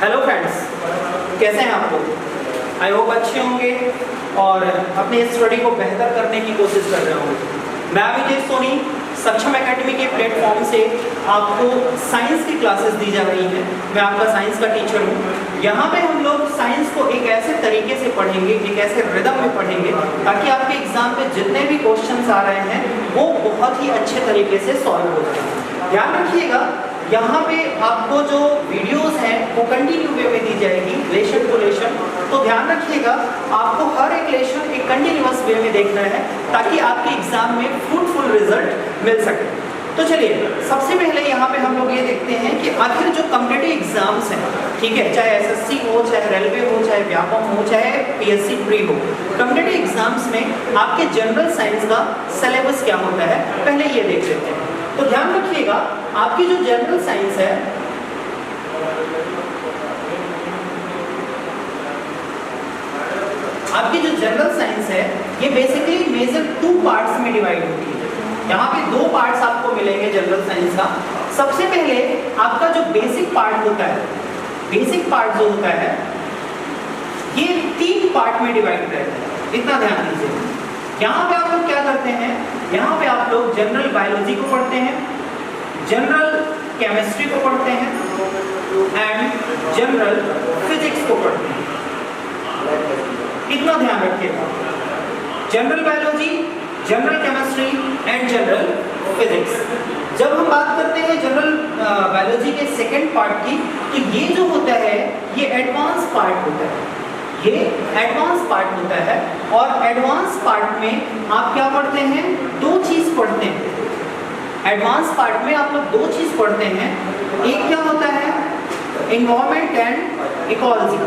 Hello friends, कैसे हैं आप लोग? आई होप अच्छे होंगे और अपने स्टडी को बेहतर करने की कोशिश कर रहे होंगे। मैं विजय सोनी सक्षम एकेडमी के प्लेटफॉर्म से आपको साइंस की क्लासेस दी जा रही हैं। मैं आपका साइंस का टीचर हूँ। यहाँ पे हम लोग साइंस को एक ऐसे तरीके से पढ़ेंगे, एक ऐसे रिदम में पढ़ेंगे ताकि आपके एग्जाम में जितने भी क्वेश्चंस आ रहे हैं वो बहुत ही अच्छे तरीके से सॉल्व हो जाए। ध्यान रखिएगा, यहाँ पे आपको जो वीडियोस हैं वो कंटिन्यू वे में दी जाएगी, लेशन टू लेशन। तो ध्यान रखिएगा, आपको हर एक लेशन एक कंटिन्यूअस वे में देखना है ताकि आपके एग्जाम में फ्रूटफुल रिजल्ट मिल सके। तो चलिए, सबसे पहले यहाँ पे हम लोग ये देखते हैं कि आखिर जो कॉम्पिटिटिव एग्जाम्स हैं, ठीक है, चाहे एसएससी हो, चाहे रेलवे हो, चाहे व्यापम हो, चाहे पीएससी प्री हो, कॉम्पिटिटिव एग्जाम्स में आपके जनरल साइंस का सिलेबस क्या होता है, पहले ये देख लेते हैं। तो ध्यान रखिएगा, आपकी जो जनरल साइंस है ये बेसिकली मेजर 2 पार्ट्स में डिवाइड होती है। यहाँ पे 2 पार्ट्स आपको मिलेंगे जनरल साइंस का। सबसे पहले आपका जो बेसिक पार्ट होता है, बेसिक पार्ट जो होता है ये 3 पार्ट में डिवाइड रहता है। इतना ध्यान दीजिए। यहाँ पे आप लोग क्या करते हैं, यहाँ पे आप लोग जनरल बायोलॉजी को पढ़ते हैं, जनरल केमिस्ट्री को पढ़ते हैं एंड जनरल फिजिक्स को पढ़ते हैं। इतना ध्यान रखिएगा, general biology, general chemistry and general physics. जब हम बात करते हैं जनरल बायोलॉजी के सेकेंड पार्ट की, तो ये जो होता है ये एडवांस पार्ट होता है। ये एडवांस पार्ट होता है और एडवांस पार्ट में आप क्या पढ़ते हैं, 2 चीज पढ़ते हैं। एडवांस पार्ट में आप लोग 2 चीज पढ़ते हैं। एक क्या होता है, एनवायरनमेंट एंड इकोलॉजी।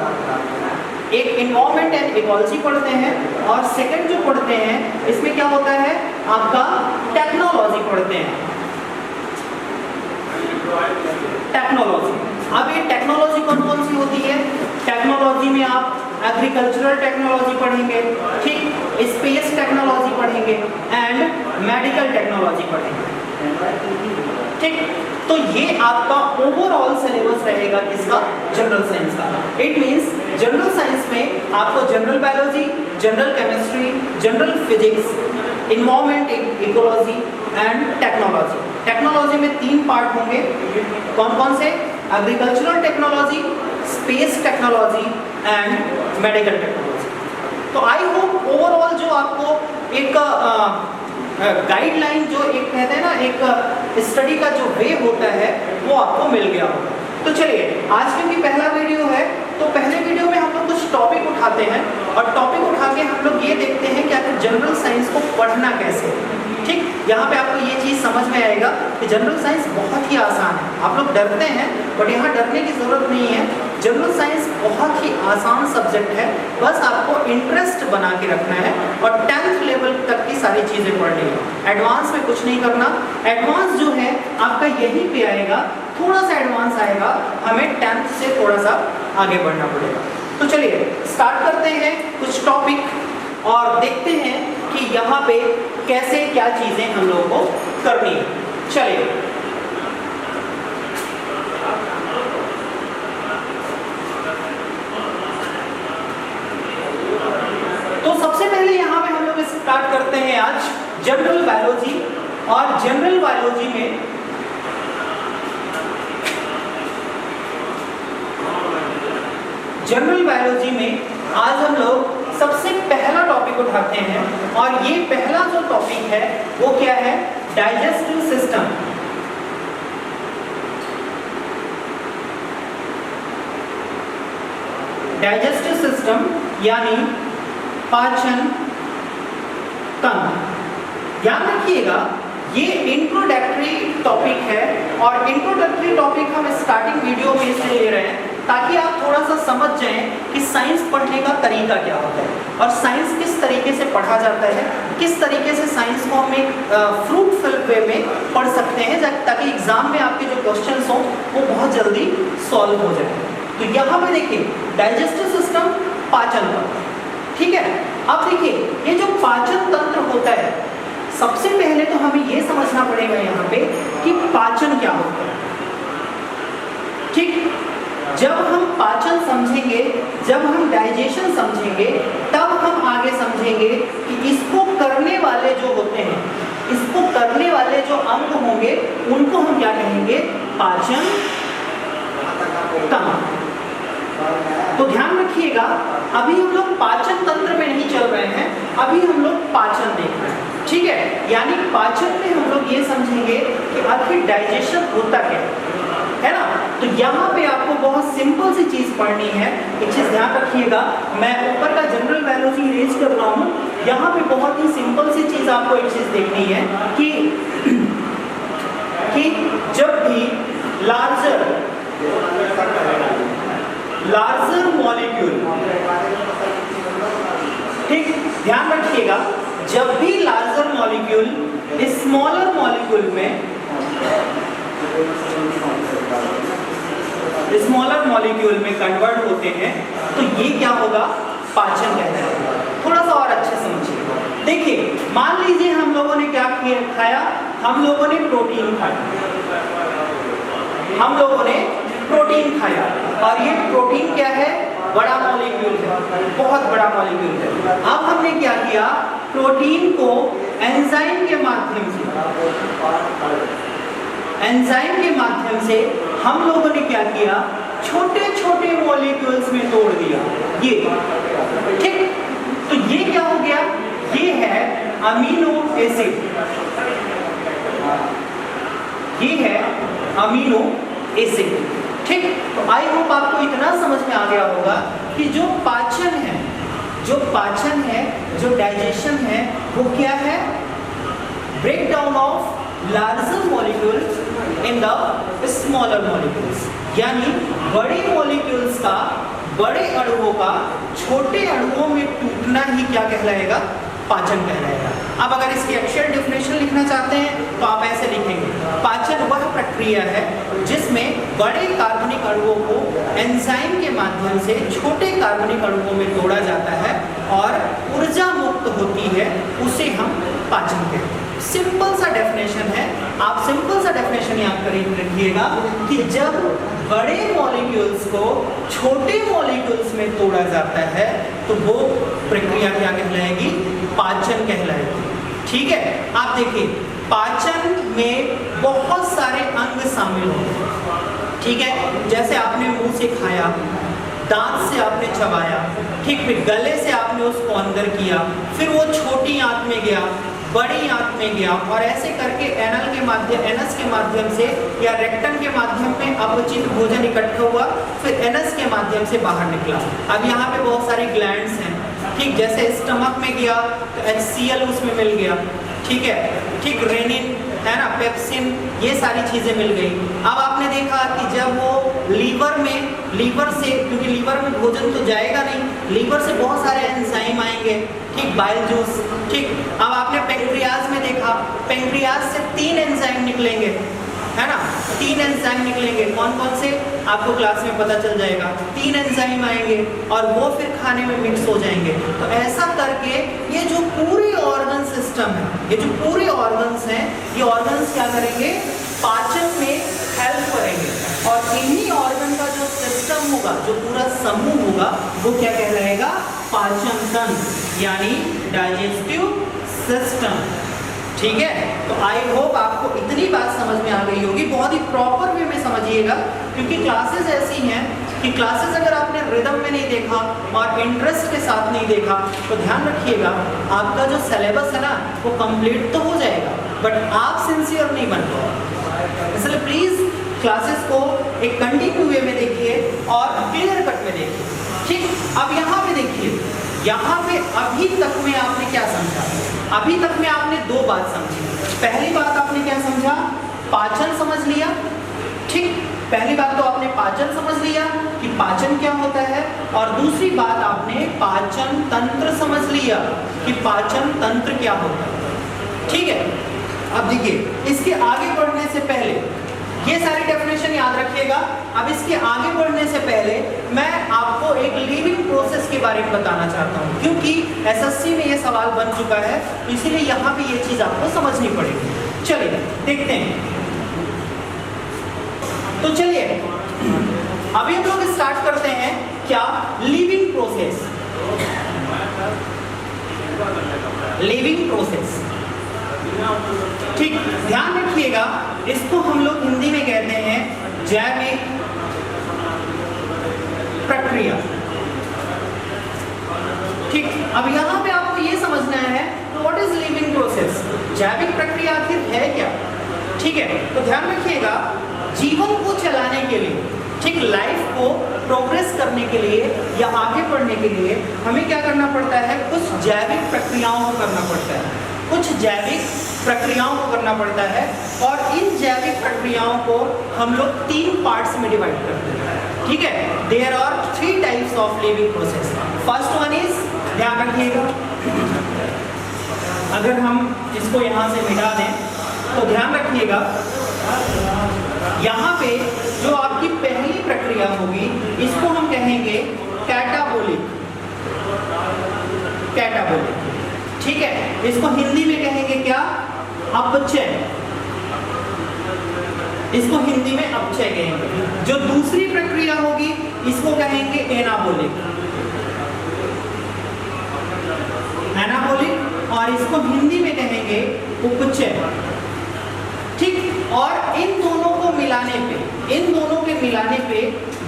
एक एनवायरनमेंट एंड इकोलॉजी पढ़ते हैं और सेकंड जो पढ़ते हैं इसमें क्या होता है, आपका टेक्नोलॉजी पढ़ते हैं। टेक्नोलॉजी, अब ये टेक्नोलॉजी कौन कौन सी होती है? टेक्नोलॉजी में आप एग्रीकल्चरल टेक्नोलॉजी पढ़ेंगे, ठीक, स्पेस टेक्नोलॉजी पढ़ेंगे एंड मेडिकल टेक्नोलॉजी पढ़ेंगे, ठीक। तो ये आपका ओवरऑल सिलेबस रहेगा किसका, जनरल साइंस का। इट मींस जनरल साइंस में आपको general biology, general chemistry, general physics, environment ecology and technology. Technology में 3 पार्ट होंगे। कौन कौन से? Agricultural technology, space technology and medical technology. तो आई होप ओवरऑल जो आपको एक गाइडलाइन, जो एक कहते हैं ना, एक स्टडी का जो वे होता है वो आपको मिल गया होगा। तो चलिए, आज क्योंकि पहला वीडियो है तो पहले वीडियो में हम लोग कुछ टॉपिक उठाते हैं और टॉपिक उठा के हम लोग ये देखते हैं कि आखिर जनरल साइंस को पढ़ना कैसे है, ठीक। यहाँ पे आपको ये चीज़ समझ में आएगा कि जनरल साइंस बहुत ही आसान है। आप लोग डरते हैं बट यहाँ डरने की ज़रूरत नहीं है। जनरल साइंस बहुत ही आसान सब्जेक्ट है, बस आपको इंटरेस्ट बना के रखना है और 10th लेवल तक की सारी चीज़ें पढ़नी है। एडवांस में कुछ नहीं करना। एडवांस जो है आपका यहीं पे आएगा, थोड़ा सा एडवांस आएगा, हमें 10th से थोड़ा सा आगे बढ़ना पड़ेगा। तो चलिए स्टार्ट करते हैं कुछ टॉपिक और देखते हैं कि यहाँ पे कैसे क्या चीज़ें हम लोगों को करनी है। चलिए, तो सबसे पहले यहाँ पे हम लोग स्टार्ट करते हैं आज जनरल बायोलॉजी। और जनरल बायोलॉजी में आज हम लोग सबसे पहला टॉपिक उठाते हैं और ये पहला जो टॉपिक है वो क्या है, डाइजेस्टिव सिस्टम। डाइजेस्टिव सिस्टम यानी पाचन तंत्र। ध्यान रखिएगा, ये इंट्रोडक्टरी टॉपिक है और इंट्रोडक्टरी टॉपिक हम स्टार्टिंग वीडियो में इसलिए ले रहे हैं ताकि आप थोड़ा सा समझ जाएं कि साइंस पढ़ने का तरीका क्या होता है और साइंस किस तरीके से पढ़ा जाता है, किस तरीके से साइंस को हम एक फ्रूटफुल वे में पढ़ सकते हैं ताकि एग्जाम में आपके जो क्वेश्चंस हों वो बहुत जल्दी सॉल्व हो जाए। तो यहाँ पे देखिए, डाइजेस्टिव सिस्टम, पाचन तंत्र, ठीक है। अब देखिए, ये जो पाचन तंत्र होता है, सबसे पहले तो हमें ये समझना पड़ेगा यहाँ पे कि पाचन क्या होता है, ठीक। जब हम पाचन समझेंगे, जब हम डाइजेशन समझेंगे, तब हम आगे समझेंगे कि इसको करने वाले जो होते हैं, इसको करने वाले जो अंग होंगे उनको हम क्या कहेंगे? पाचन तंत्र। तो ध्यान रखिएगा, अभी हम लोग पाचन तंत्र में नहीं चल रहे हैं, अभी हम लोग पाचन देख रहे हैं, ठीक है। यानी पाचन में हम लोग ये समझेंगे कि आखिर डाइजेशन होता क्या है ना। तो यहाँ पे आपको बहुत सिंपल सी चीज पढ़नी है, एक चीज ध्यान रखिएगा, मैं ऊपर का जनरल बायोलॉजी इरेज कर रहा हूँ, यहाँ पे बहुत ही सिंपल सी चीज आपको एक चीज देखनी है कि जब भी लार्जर मॉलिक्यूल, ठीक, ध्यान रखिएगा, जब भी लार्जर मॉलिक्यूल स्मॉलर मॉलिक्यूल में कन्वर्ट होते हैं तो ये क्या होगा? पाचन कहलाएगा। थोड़ा सा और अच्छे समझिए। देखिए, मान लीजिए हम लोगों ने क्या खाया? हम लोगों ने प्रोटीन खाया, हम लोगों ने प्रोटीन खाया, और ये प्रोटीन क्या है? बड़ा मॉलिक्यूल है, बहुत बड़ा मॉलिक्यूल है। अब हमने क्या किया? प्रोटीन को एंजाइम के माध्यम से हम लोगों ने क्या किया? छोटे छोटे मॉलिक्यूल्स में तोड़ दिया, ये, ठीक। तो ये क्या हो गया? ये है अमीनो एसिड, ये है अमीनो एसिड, ठीक। तो आई होप आपको इतना समझ में आ गया होगा कि जो पाचन है, जो डाइजेशन है, वो क्या है? Break down of larger molecules in the smaller molecules, यानी बड़े मॉलिक्यूल्स का, बड़े अणुओं का छोटे अणुओं में टूटना ही क्या कहलाएगा? पाचन कहलाएगा। अब अगर इसकी एक्चुअल डेफिनेशन लिखना चाहते हैं तो आप ऐसे लिखेंगे, पाचन वह प्रक्रिया है जिसमें बड़े कार्बनिक अणुओं को एंजाइम के माध्यम से छोटे कार्बनिक अणुओं में तोड़ा जाता है और ऊर्जा मुक्त होती है, उसे हम पाचन कहते हैं। सिंपल सा डेफिनेशन है, आप सिंपल सा डेफिनेशन याद रखिएगा कि जब बड़े मॉलिक्यूल्स को छोटे मॉलिक्यूल्स में तोड़ा जाता है तो वो प्रक्रिया क्या कहलाएगी? पाचन कहलाएगी, ठीक है। आप देखिए, पाचन में बहुत सारे अंग शामिल होते हैं, ठीक है। जैसे आपने मुंह से खाया, दांत से आपने चबाया, ठीक, फिर गले से आपने उसको अंदर किया, फिर वो छोटी आंत में गया, बड़ी आंत में गया, और ऐसे करके एनस के माध्यम से या रेक्टम के माध्यम में अपचित भोजन इकट्ठा हुआ, फिर एनस के माध्यम से बाहर निकला। अब यहाँ पे बहुत सारी ग्लैंड्स हैं, ठीक, जैसे स्टमक में गया तो HCl उसमें मिल गया, ठीक है, ठीक, रेनिन है ना, पेप्सिन, ये सारी चीजें मिल गई। अब आपने देखा कि जब वो लीवर से, क्योंकि लीवर में भोजन तो जाएगा नहीं, लीवर से बहुत सारे एंजाइम आएंगे, ठीक, बाइल जूस, ठीक। अब आपने पेंक्रियाज में देखा, पेंक्रियाज से 3 एंजाइम निकलेंगे, है ना, 3 एंजाइम निकलेंगे। कौन कौन से? आपको क्लास में पता चल जाएगा। 3 एंजाइम आएंगे और वो फिर खाने में मिक्स हो जाएंगे। तो ऐसा करके ये जो पूरे ऑर्गन सिस्टम है, ये जो पूरे ऑर्गन्स हैं, ये ऑर्गन्स क्या करेंगे? पाचन में हेल्प करेंगे, और इन्हीं ऑर्गन का जो सिस्टम होगा, जो पूरा समूह होगा, वो क्या कहलाएगा? पाचन तंत्र, यानी डाइजेस्टिव सिस्टम, ठीक है। तो आई होप आपको इतनी बात समझ में आ गई होगी। बहुत ही प्रॉपर वे में समझिएगा, क्योंकि क्लासेस ऐसी हैं कि क्लासेस अगर आपने रिदम में नहीं देखा और इंटरेस्ट के साथ नहीं देखा तो ध्यान रखिएगा, आपका जो सिलेबस है ना वो कंप्लीट तो हो जाएगा, बट आप सिंसियर नहीं बन पाओगे। इसलिए प्लीज क्लासेस को एक कंटिन्यू वे में देखिए और क्लियर कट में देखिए, ठीक। अब यहाँ पे देखिए, यहाँ पे अभी तक में आपने क्या समझा? अभी तक में आपने 2 बात समझी। पहली बात आपने क्या समझा? पाचन समझ लिया, ठीक। पहली बात तो आपने पाचन समझ लिया कि पाचन क्या होता है, और दूसरी बात आपने पाचन तंत्र समझ लिया कि पाचन तंत्र क्या होता है, ठीक है। अब देखिए, इसके आगे बढ़ने से पहले ये सारी डेफिनेशन याद रखिएगा। अब इसके आगे बढ़ने से पहले मैं आपको एक लीविंग प्रोसेस के बारे में बताना चाहता हूँ, क्योंकि एसएससी में ये सवाल बन चुका है, इसीलिए यहाँ पे ये चीज आपको समझनी पड़ेगी। चलिए देखते हैं। तो चलिए अभी हम लोग स्टार्ट करते हैं क्या, लिविंग प्रोसेस। लिविंग प्रोसेस, ठीक, ध्यान रखिएगा, इसको हम लोग हिंदी में कहते हैं जैविक प्रक्रिया। ठीक, अब यहां पे आपको ये समझना है व्हाट इज लिविंग प्रोसेस, जैविक प्रक्रिया आखिर है क्या। ठीक है, तो ध्यान रखिएगा, जीवन को चलाने के लिए, ठीक, लाइफ को प्रोग्रेस करने के लिए या आगे बढ़ने के लिए हमें क्या करना पड़ता है, कुछ जैविक प्रक्रियाओं को करना पड़ता है, कुछ जैविक प्रक्रियाओं को करना पड़ता है। और इन जैविक प्रक्रियाओं को हम लोग 3 पार्ट्स में डिवाइड करते हैं। ठीक है, there are 3 types of living process. First one is, ध्यान रखिएगा, अगर हम इसको यहाँ से मिटा दें तो ध्यान रखिएगा, यहाँ पे जो आपकी पहली प्रक्रिया होगी इसको हम कहेंगे कैटाबोलिक। कैटाबोलिक, ठीक है, इसको हिंदी में कहेंगे क्या, अपचय। इसको हिंदी में अपचय कहेंगे। जो दूसरी प्रक्रिया होगी इसको कहेंगे एनाबोलिक। एनाबोलिक, और इसको हिंदी में कहेंगे उपचय। ठीक, और इन दोनों को मिलाने पे, इन दोनों के मिलाने पे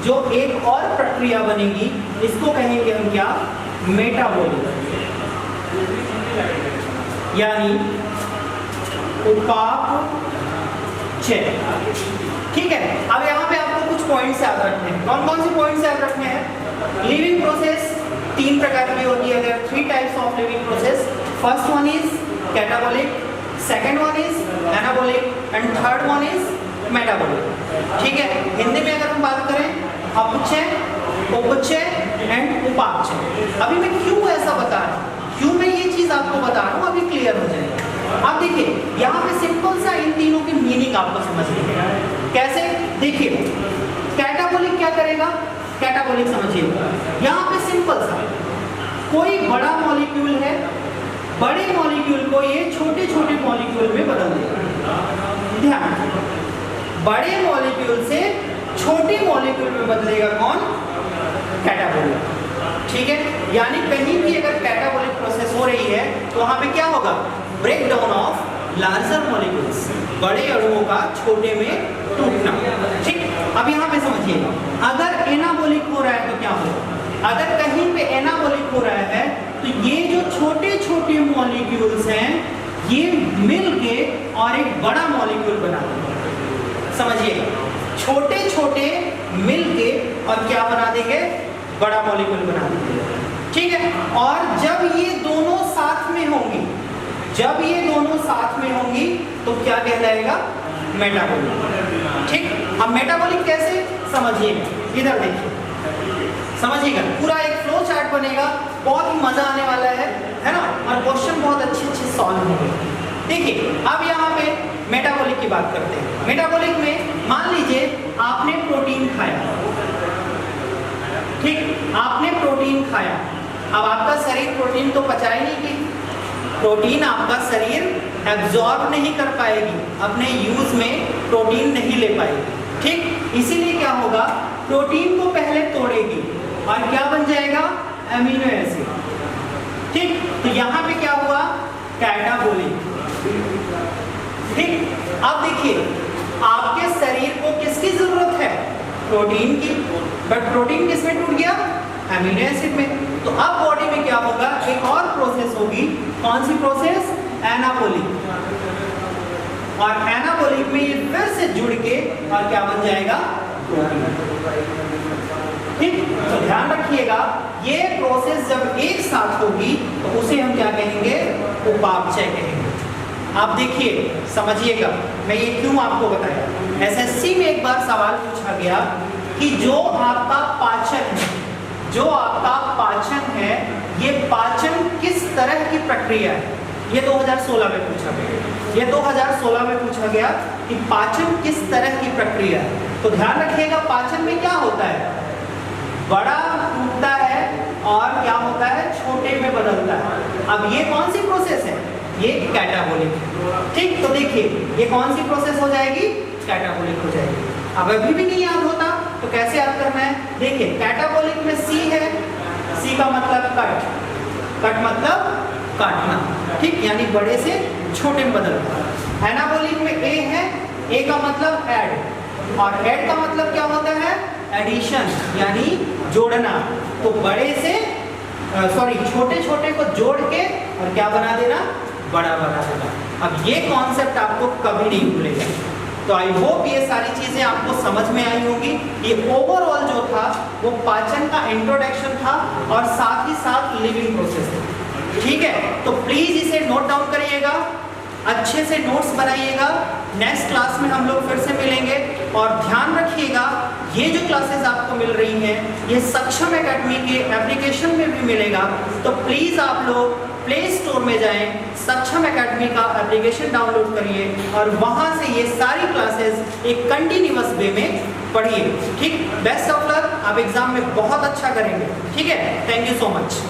जो एक और प्रक्रिया बनेगी इसको कहेंगे हम क्या, मेटाबॉलिक, यानी उपापचय। ठीक है, अब यहाँ पे आपको कुछ पॉइंट्स याद रखने हैं। कौन कौन से पॉइंट्स याद रखने हैं? लिविंग प्रोसेस 3 प्रकार की होती है, there are 3 types of living process. First one is catabolic, second one is anabolic and third one is metabolic. ठीक है, हिंदी में अगर हम बात करें, अपचय, उपचय एंड उपापचय। अभी मैं क्यों ऐसा बता रहा हूँ, क्यों मैं ये चीज आपको बता रहा हूँ, अभी क्लियर हो जाएगा। अब देखिए, यहाँ पे सिंपल सा इन तीनों की मीनिंग आपको समझ लीजिए। कैसे, देखिए, कैटाबॉलिक क्या करेगा, कैटाबॉलिक समझिए, यहाँ पे सिंपल सा, कोई बड़ा मॉलिक्यूल है, बड़े मॉलिक्यूल को ये छोटे छोटे मॉलिक्यूल में बदल देगा। ध्यान, बड़े मॉलिक्यूल से छोटे मॉलिक्यूल में बदलेगा कौन, कैटाबॉलिक। ठीक है, यानी कहीं भी अगर कैटाबॉलिक प्रोसेस हो रही है तो वहां पे क्या होगा, break down of larger molecules, बड़े अणुओं का छोटे में टूटना। ठीक, अब यहाँ पे समझिएगा, अगर एनाबॉलिक हो रहा है तो क्या होगा, अगर कहीं पे एनाबॉलिक हो रहा है तो ये जो छोटे छोटे मॉलिक्यूल्स हैं ये मिलके और एक बड़ा मॉलिक्यूल बना देंगे। समझिएगा, छोटे छोटे मिलके और क्या बना देंगे, बड़ा मॉलिक्यूल बना देंगे। ठीक है, और जब ये दोनों साथ में होंगी, जब ये दोनों साथ में होंगी तो क्या कहलाएगा, मेटाबॉलिक। ठीक, अब मेटाबॉलिक कैसे समझिएगा, इधर देखिए, समझिएगा, पूरा एक फ्लो चार्ट बनेगा, बहुत ही मजा आने वाला है ना, और क्वेश्चन बहुत अच्छे अच्छे सॉल्व होंगे। देखिए, अब यहाँ पे मेटाबॉलिक की बात करते हैं। मेटाबॉलिक में मान लीजिए आपने प्रोटीन खाया, ठीक, आपने प्रोटीन खाया, अब आपका शरीर प्रोटीन तो पचा ही नहीं की, प्रोटीन आपका शरीर एब्जॉर्ब नहीं कर पाएगी, अपने यूज में प्रोटीन नहीं ले पाएगी। ठीक, इसीलिए क्या होगा, प्रोटीन को पहले तोड़ेगी और क्या बन जाएगा, एमिनो एसिड। ठीक, तो यहाँ पे क्या हुआ, कैटाबॉलिक। ठीक, अब देखिए, आपके शरीर को किसकी जरूरत है, प्रोटीन की, बट प्रोटीन किस में टूट गया, एमिनो एसिड में। तो अब बॉडी में क्या होगा, एक और प्रोसेस होगी, कौन सी प्रोसेस, एनाबॉलिक, और एनाबॉलिक में ये फिर से जुड़ के और क्या बन जाएगा, प्रोटीन। ठीक, तो ध्यान रखिएगा, ये प्रोसेस जब एक साथ होगी तो उसे हम क्या कहेंगे, उपापचय कहेंगे। आप देखिए, समझिएगा, मैं ये क्यों आपको बताया। एसएससी में एक बार सवाल पूछा गया कि जो आपका पाचन है, जो आपका पाचन है, ये पाचन किस तरह की प्रक्रिया है, ये 2016 में पूछा गया। ये 2016 में पूछा गया कि पाचन किस तरह की प्रक्रिया है। तो ध्यान रखिएगा, पाचन में क्या होता है, बड़ा टूटता है और क्या होता है, छोटे में बदलता है। अब ये कौन सी प्रोसेस है, ये कैटाबॉलिक। ठीक, तो देखिए, ये कौन सी प्रोसेस हो जाएगी, कैटाबॉलिक हो जाएगी। अब अभी भी नहीं याद होता तो कैसे याद करना है? देखिए कैटाबोलिक में सी है, सी का मतलब कट, कट मतलब काटना, ठीक, यानी बड़े से छोटे में बदलना। एनाबोलिक में ए है, ए का मतलब ऐड, और ऐड का मतलब क्या होता है? एडिशन, यानी जोड़ना। तो बड़े से छोटे छोटे को जोड़ के और क्या बना देना? बड़ा बना देना। अब ये कॉन्सेप्ट आपको कभी नहीं भूलेगा। तो आई होप ये सारी चीजें आपको समझ में आई होंगी। ये ओवरऑल जो था वो पाचन का इंट्रोडक्शन था और साथ ही साथ लिविंग प्रोसेस था, ठीक है? तो प्लीज इसे नोट डाउन करिएगा, अच्छे से नोट्स बनाइएगा। नेक्स्ट क्लास में हम लोग फिर से मिलेंगे और ध्यान रखिएगा ये जो क्लासेस आपको मिल रही हैं ये सक्षम एकेडमी के एप्लीकेशन में भी मिलेगा। तो प्लीज आप लोग प्ले स्टोर में जाएं, सक्षम एकेडमी का एप्लीकेशन डाउनलोड करिए और वहां से ये सारी क्लासेस एक कंटिन्यूअस वे में पढ़िए, ठीक? बेस्ट ऑफ लक, आप एग्जाम में बहुत अच्छा करेंगे, ठीक है? Thank you so much.